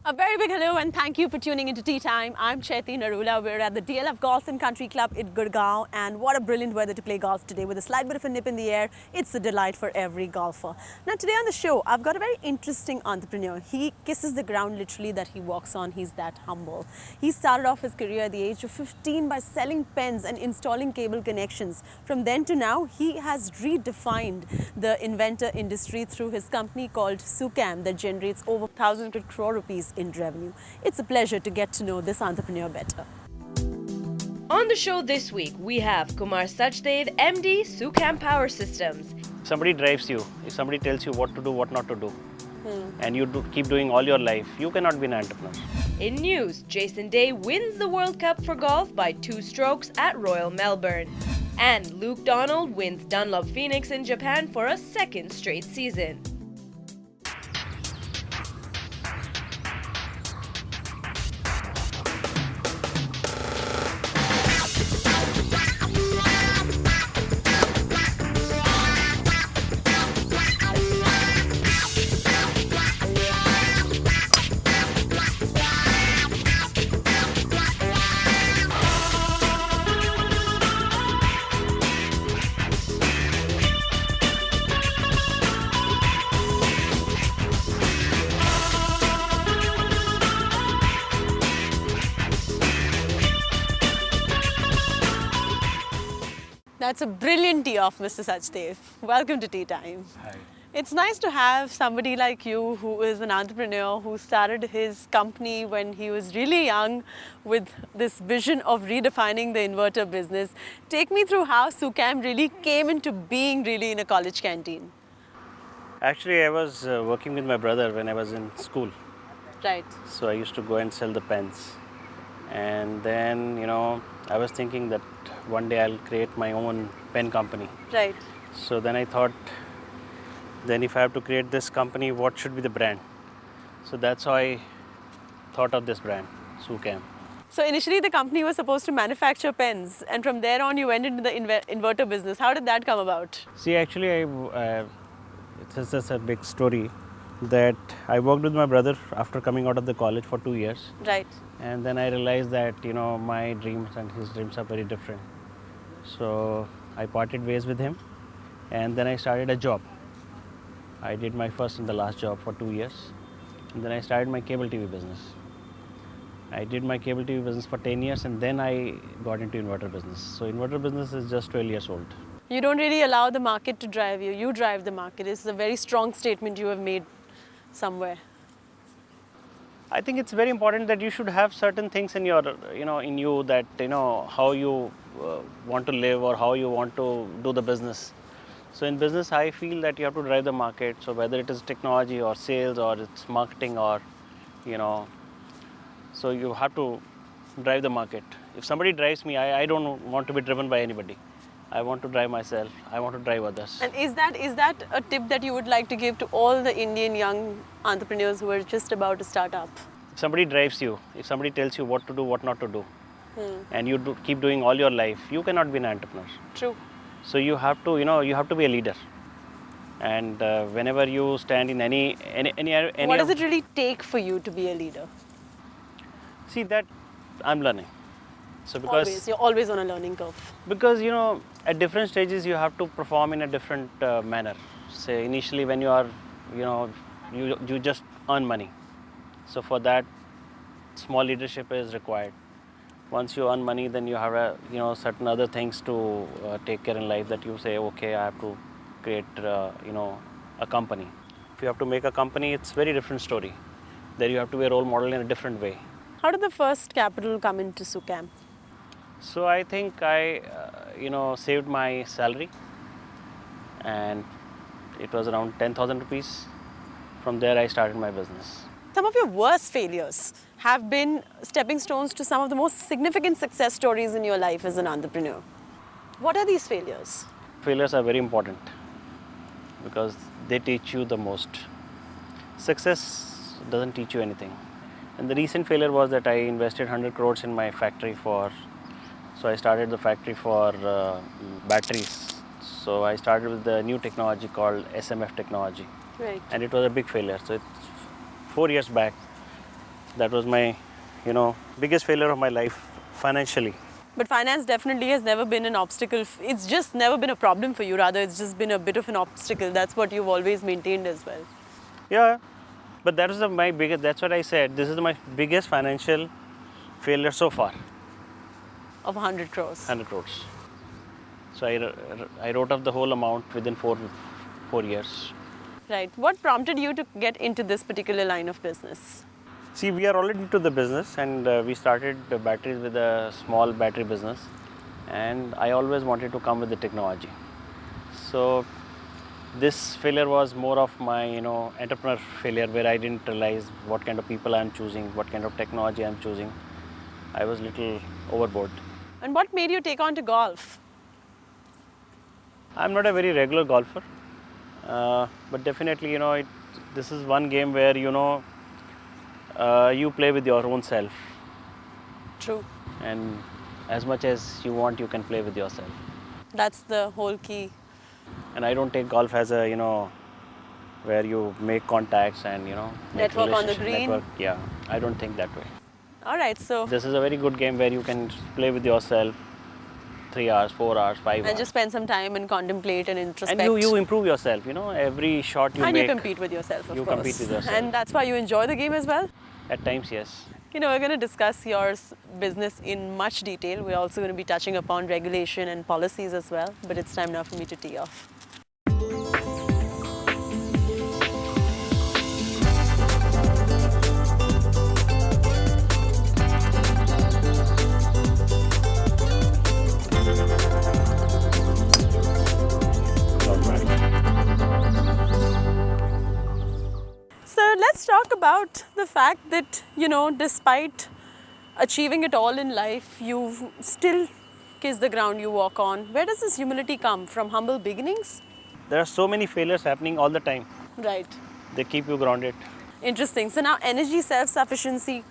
A very big hello and thank you for tuning into Tea Time. I'm Chaiti Narula. We're at the DLF Golf and Country Club in Gurgaon, and what a brilliant weather to play golf today with a slight bit of a nip in the air. It's a delight for every golfer. Now today on the show, I've got a very interesting entrepreneur. He kisses the ground literally that he walks on. He's that humble. He started off his career at the age of 15 by selling pens and installing cable connections. From then to now, he has redefined the inventor industry through his company called Su-Kam that generates over 1,000 crore rupees in revenue. It's a pleasure to get to know this entrepreneur better. On the show this week, we have Kunwer Sachdev, MD, Su-Kam Power Systems. If somebody drives you, if somebody tells you what to do, what not to do, and you keep doing all your life, you cannot be an entrepreneur. In news, Jason Day wins the World Cup for golf by 2 strokes at Royal Melbourne. And Luke Donald wins Dunlop Phoenix in Japan for a 2nd straight season. That's a brilliant tee off, Mr. Sachdev. Welcome to Tea Time. Hi. It's nice to have somebody like you who is an entrepreneur who started his company when he was really young with this vision of redefining the inverter business. Take me through how Su-Kam really came into being really in a college canteen. Actually, I was working with my brother when I was in school. Right. So I used to go and sell the pens. And then, I was thinking that one day I'll create my own pen company. Right. So then I thought, then if I have to create this company, what should be the brand? So that's how I thought of this brand, Su-Kam. So initially the company was supposed to manufacture pens, and from there on you went into the inverter business. How did that come about? See, actually, it's just a big story that I worked with my brother after coming out of the college for 2 years. Right. And then I realized that, my dreams and his dreams are very different. So I parted ways with him, and then I started a job. I did my first and the last job for 2 years. And then I started my cable TV business. I did my cable TV business for 10 years, and then I got into inverter business. So inverter business is just 12 years old. You don't really allow the market to drive you. You drive the market. It's a very strong statement you have made somewhere. I think it's very important that you should have certain things in your, in you that, how you want to live or how you want to do the business. So in business, I feel that you have to drive the market. So whether it is technology or sales or it's marketing or, so you have to drive the market. If somebody drives me, I don't want to be driven by anybody. I want to drive myself. I want to drive others. And is that a tip that you would like to give to all the Indian young entrepreneurs who are just about to start up? If somebody drives you, if somebody tells you what to do, what not to do, and you keep doing all your life, you cannot be an entrepreneur. True. So you have to, you have to be a leader. And whenever you stand in any what does it really take for you to be a leader? See, that I'm learning. So because you're always on a learning curve. Because at different stages you have to perform in a different manner. Say initially when you are, you just earn money. So for that, small leadership is required. Once you earn money, then you have certain other things to take care in life that you say, okay, I have to create a company. If you have to make a company, it's a very different story. There you have to be a role model in a different way. How did the first capital come into Su-Kam? So I think I, saved my salary, and it was around 10,000 rupees. From there, I started my business. Some of your worst failures have been stepping stones to some of the most significant success stories in your life as an entrepreneur. What are these failures? Failures are very important because they teach you the most. Success doesn't teach you anything. And the recent failure was that I invested 100 crores in my factory so I started the factory for batteries. So I started with the new technology called SMF technology. Right. And it was a big failure. So it's 4 years back. That was my, biggest failure of my life financially. But finance definitely has never been an obstacle. It's just never been a problem for you. Rather, it's just been a bit of an obstacle. That's what you've always maintained as well. Yeah, but that was my biggest. That's what I said. This is my biggest financial failure so far. Of 100 crores. 100 crores. So I wrote off the whole amount within four years. Right. What prompted you to get into this particular line of business? See, we are already into the business, and we started the batteries with a small battery business, and I always wanted to come with the technology. So this failure was more of my, entrepreneur failure, where I didn't realize what kind of people I'm choosing, what kind of technology I'm choosing. I was a little overboard. And what made you take on to golf? I'm not a very regular golfer, but definitely, this is one game where, you play with your own self. True. And as much as you want, you can play with yourself. That's the whole key. And I don't take golf as a, where you make contacts and, make Network on the green. Network. Yeah, I don't think that way. All right, so. This is a very good game where you can play with yourself 3 hours, 4 hours, 5 hours. And just spend some time and contemplate and introspect. And you improve yourself, every shot you make. And you compete with yourself, of course. You compete with yourself. And that's why you enjoy the game as well? At times, yes. We're going to discuss your business in much detail. We're also going to be touching upon regulation and policies as well. But it's time now for me to tee off. So let's talk about the fact that, despite achieving it all in life, you've still kissed the ground you walk on. Where does this humility come from? Humble beginnings? There are so many failures happening all the time. Right. They keep you grounded. Interesting. So now energy self-sufficiency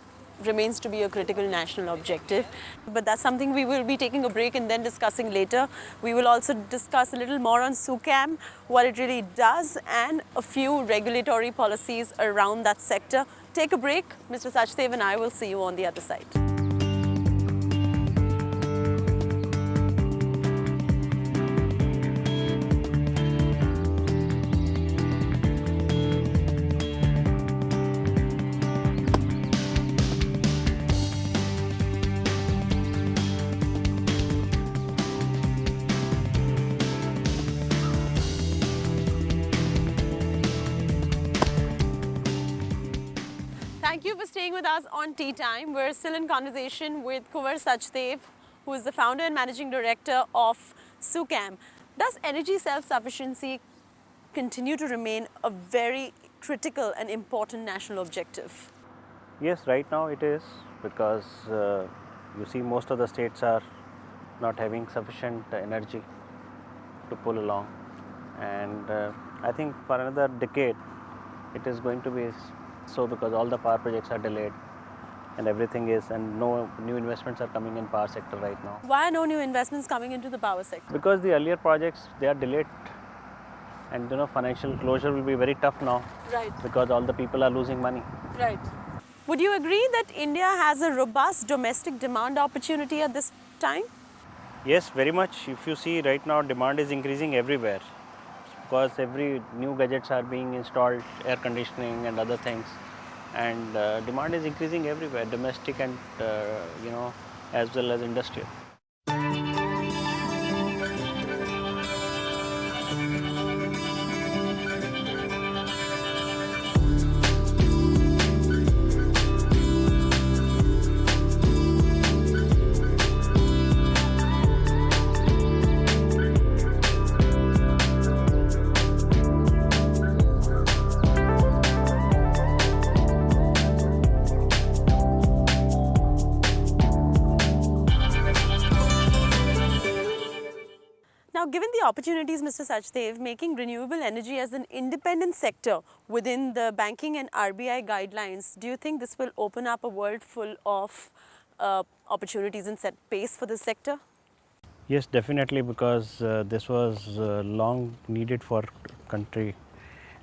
remains to be a critical national objective. But that's something we will be taking a break and then discussing later. We will also discuss a little more on Su-Kam, what it really does, and a few regulatory policies around that sector. Take a break. Mr. Sachdev and I will see you on the other side. Thank you for staying with us on TeeTime. We're still in conversation with Kunwer Sachdev, who is the founder and managing director of Su-Kam. Does energy self-sufficiency continue to remain a very critical and important national objective? Yes, right now it is, because you see most of the states are not having sufficient energy to pull along, and I think for another decade it is going to be so, because all the power projects are delayed and everything is, and no new investments are coming in power sector right now. Why are no new investments coming into the power sector? Because the earlier projects, they are delayed, and financial closure will be very tough now. Right. Because all the people are losing money. Right. Would you agree that India has a robust domestic demand opportunity at this time? Yes, very much. If you see right now, demand is increasing everywhere, because every new gadgets are being installed, air conditioning and other things, and demand is increasing everywhere, domestic and as well as industrial. Now, given the opportunities, Mr. Sachdev, making renewable energy as an independent sector within the banking and RBI guidelines, do you think this will open up a world full of opportunities and set pace for this sector? Yes, definitely, because this was long needed for country,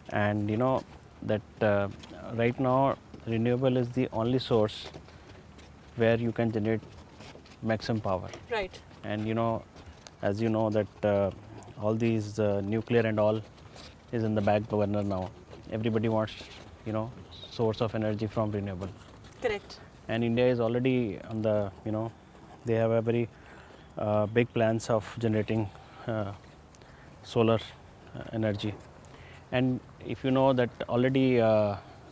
and that right now renewable is the only source where you can generate maximum power. Right. And as you know that all these nuclear and all is in the back burner now. Everybody wants source of energy from renewable. Correct. And India is already on the they have a very big plans of generating solar energy. And if you know that already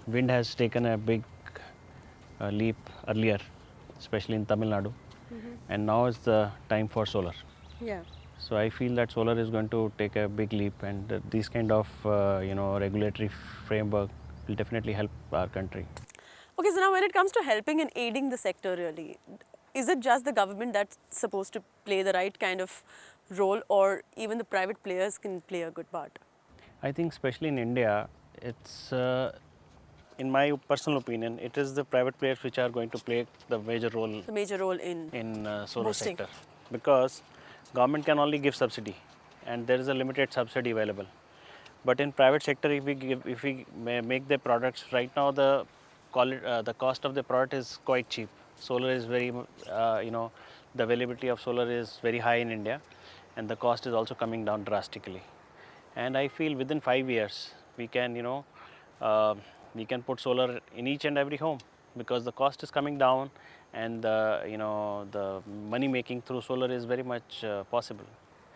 wind has taken a big leap earlier, especially in Tamil Nadu, and now is the time for solar. Yeah. So I feel that solar is going to take a big leap, and these kind of regulatory framework will definitely help our country. Okay, so now when it comes to helping and aiding the sector, really, is it just the government that's supposed to play the right kind of role, or even the private players can play a good part? I think especially in India, it's in my personal opinion, it is the private players which are going to play the major role The major role in solar boosting. sector, because government can only give subsidy, and there is a limited subsidy available. But in private sector, if we make the products right now, the cost of the product is quite cheap. Solar is very the availability of solar is very high in India, and the cost is also coming down drastically. And I feel within 5 years we can we can put solar in each and every home, because the cost is coming down, and the money making through solar is very much possible.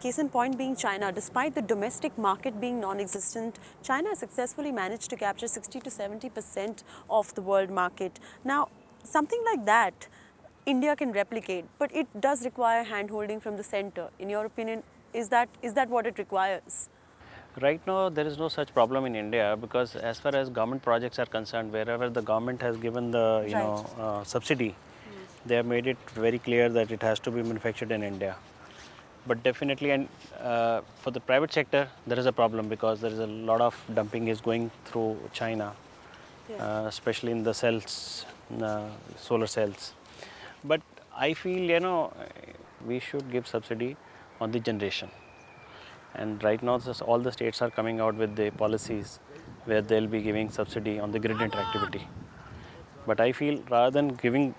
Case in point being China. Despite the domestic market being non-existent, China has successfully managed to capture 60 to 70% of the world market. Now, something like that, India can replicate, but it does require hand-holding from the center. In your opinion, is that what it requires? Right now, there is no such problem in India, because as far as government projects are concerned, wherever the government has given the subsidy, they have made it very clear that it has to be manufactured in India. But definitely, and for the private sector, there is a problem, because there is a lot of dumping is going through China, especially in the cells, solar cells. But I feel we should give subsidy on the generation. And right now, all the states are coming out with the policies where they'll be giving subsidy on the grid interactivity. But I feel rather than giving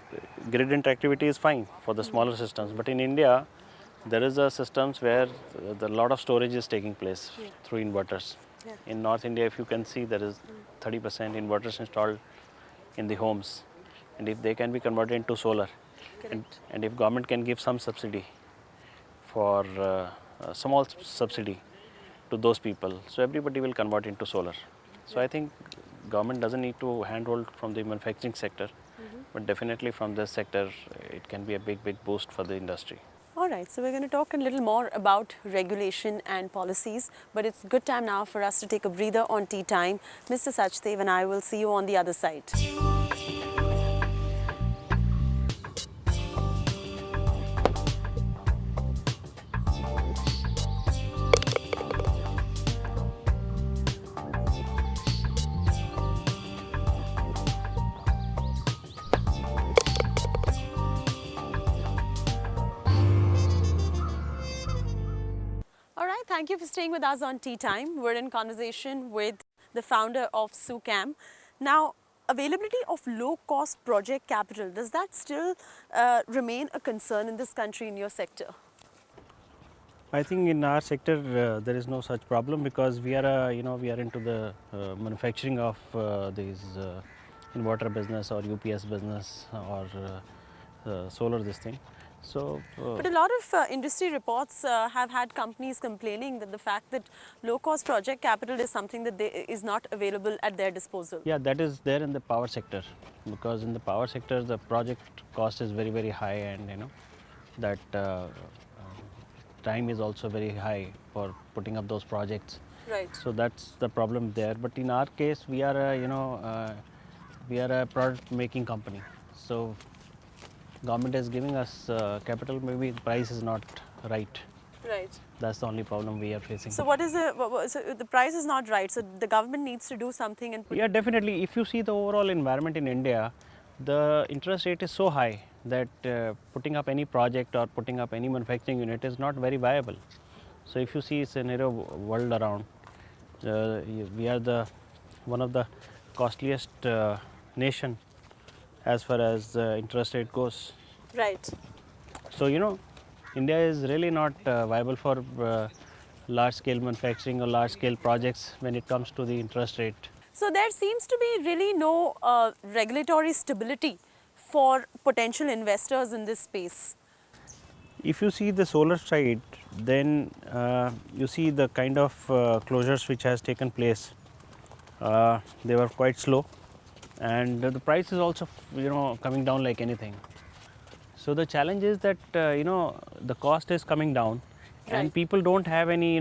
grid interactivity is fine for the smaller systems. But in India, there is a systems where the lot of storage is taking place through inverters. In North India, if you can see, there is 30% inverters installed in the homes. And if they can be converted into solar, and if government can give some subsidy for small subsidy to those people, so everybody will convert into solar. So I think government doesn't need to handhold from the manufacturing sector, but definitely from this sector, it can be a big boost for the industry. All right, so we're going to talk a little more about regulation and policies, but it's a good time now for us to take a breather on tea time. Mr. Sachdev and I will see you on the other side. Thank you for staying with us on Tea Time. We're in conversation with the founder of Su-Kam. Now, availability of low-cost project capital, does that still remain a concern in this country, in your sector? I think in our sector there is no such problem, because we are we are into the manufacturing of these inverter business or UPS business or solar this thing. So, but a lot of industry reports have had companies complaining that the fact that low-cost project capital is something that is not available at their disposal. Yeah, that is there in the power sector, because in the power sector the project cost is very high, and that time is also very high for putting up those projects. Right. So that's the problem there. But in our case, we are we are a product making company. So government is giving us capital, maybe the price is not right. Right. That's the only problem we are facing. So what is so the price is not right, so the government needs to do something and yeah, definitely. If you see the overall environment in India, the interest rate is so high that putting up any project or putting up any manufacturing unit is not very viable. So if you see scenario world around, we are the one of the costliest nation as far as interest rate goes. Right. So, India is really not viable for large scale manufacturing or large scale projects when it comes to the interest rate. So there seems to be really no regulatory stability for potential investors in this space. If you see the solar side, then you see the kind of closures which has taken place. They were quite slow, and the price is also coming down like anything. So the challenge is that the cost is coming down, and Right. people don't have any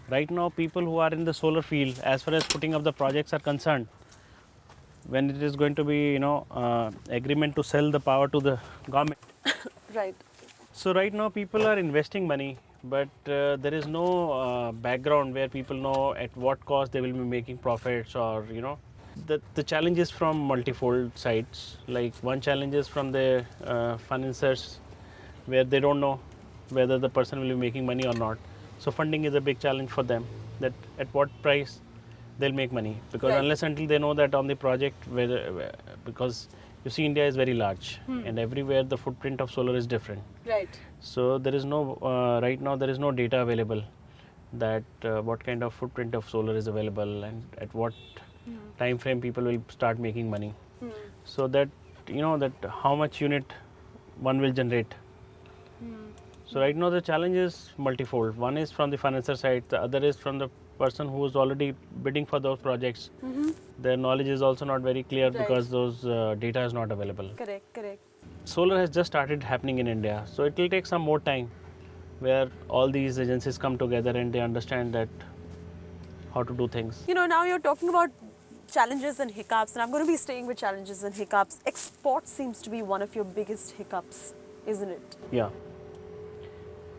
right now people who are in the solar field, as far as putting up the projects are concerned, when it is going to be agreement to sell the power to the government. Right. So right now people are investing money, but there is no background where people know at what cost they will be making profits, or the challenge is from multifold sides. Like, one challenge is from the financiers, where they don't know whether the person will be making money or not. So funding is a big challenge for them, that at what price they'll make money, because Right. unless until they know that on the project, because you see India is very large, and everywhere the footprint of solar is different. Right. So there is no right now there is no data available that what kind of footprint of solar is available, and at what time frame people will start making money. So that that how much unit one will generate. So right now the challenge is multifold. One is from the financier side, the other is from the person who is already bidding for those projects. Their knowledge is also not very clear, Right. because those data is not available. Correct. Correct. Solar has just started happening in India, so it will take some more time, where all these agencies come together and they understand that how to do things. Now you're talking about challenges and hiccups, and I'm going to be staying with challenges and hiccups. Export seems to be one of your biggest hiccups, isn't it? Yeah.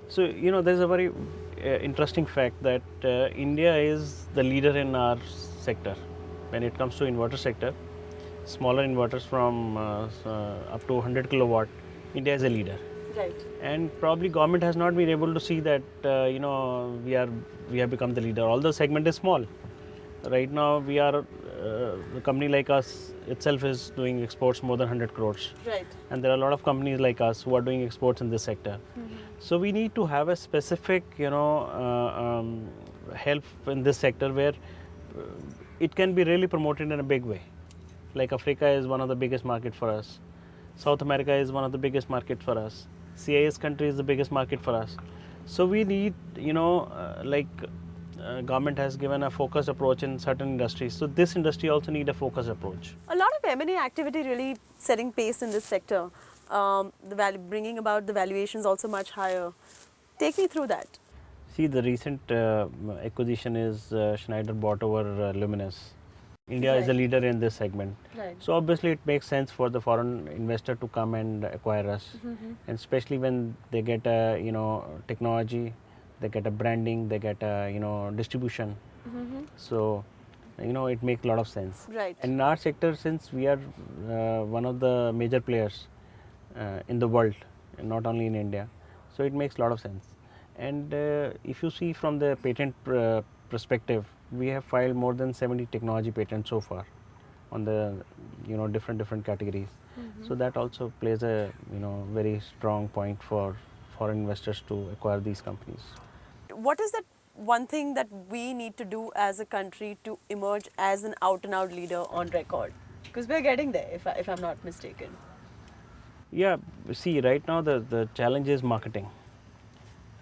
So there's a very interesting fact that India is the leader in our sector when it comes to inverter sector. Smaller inverters from up to 100 kilowatt, India is a leader. Right. And probably government has not been able to see that we have become the leader. Although segment is small, right now we are a company like us itself is doing exports more than 100 crores. Right. And there are a lot of companies like us who are doing exports in this sector. So we need to have a specific help in this sector, where it can be really promoted in a big way. Like, Africa is one of the biggest market for us. South America is one of the biggest market for us. CIS country is the biggest market for us. So we need, government has given a focused approach in certain industries. So this industry also need a focused approach. A lot of M&A activity really setting pace in this sector. Bringing about the valuations also much higher. Take me through that. See, the recent acquisition is Schneider bought over Luminous. India is a Right. leader in this segment. Right. So obviously it makes sense for the foreign investor to come and acquire us. And especially when they get a technology, they get a branding, they get a distribution. So it makes a lot of sense. Right. And in our sector, since we are one of the major players in the world, and not only in India, so it makes a lot of sense. And if you see from the patent perspective, we have filed more than 70 technology patents so far on the different categories. So that also plays a very strong point for foreign investors to acquire these companies. What is that one thing that we need to do as a country to emerge as an out-and-out leader on record? Because we're getting there, if I'm not mistaken. Yeah, see, right now the challenge is marketing.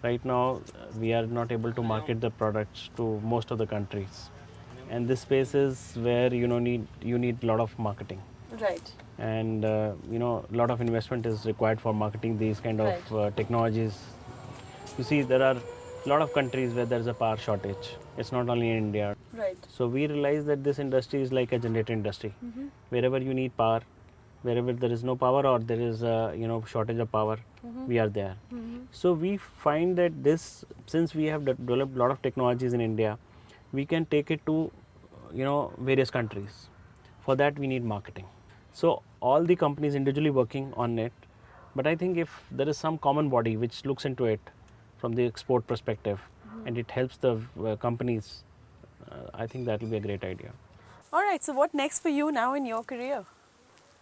Right now we are not able to market the products to most of the countries, and this space is where you need a lot of marketing. Right. And a lot of investment is required for marketing these kind of technologies. You see, there are a lot of countries where there is a power shortage. It's not only in India. Right. So we realize that this industry is like a generator industry. Wherever you need power, wherever there is no power or there is a shortage of power, we are there. So we find that since we have developed a lot of technologies in India, we can take it to various countries. For that we need marketing. So all the companies individually working on it, but I think if there is some common body which looks into it from the export perspective, and it helps the companies, I think that will be a great idea. All right, so what next for you now in your career?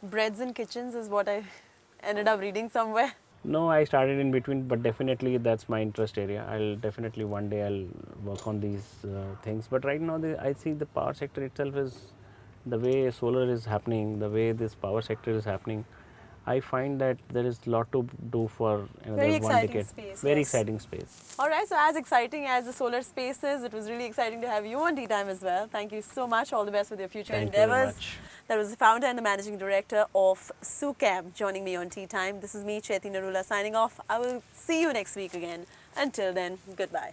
Breads and kitchens is what I ended up reading somewhere. No, I started in between, but definitely that's my interest area. I'll definitely one day I'll work on these things. But right now, I see the power sector itself is the way solar is happening, the way this power sector is happening. I find that there is a lot to do for another Very one exciting decade. space, Very yes. exciting space. All right, so as exciting as the solar space is, it was really exciting to have you on TeeTime as well. Thank you so much. All the best with your future Thank you very endeavors. much. That was the founder and the managing director of Su-Kam joining me on TeeTime. This is me, Chethy Narula, signing off. I will see you next week again. Until then, goodbye.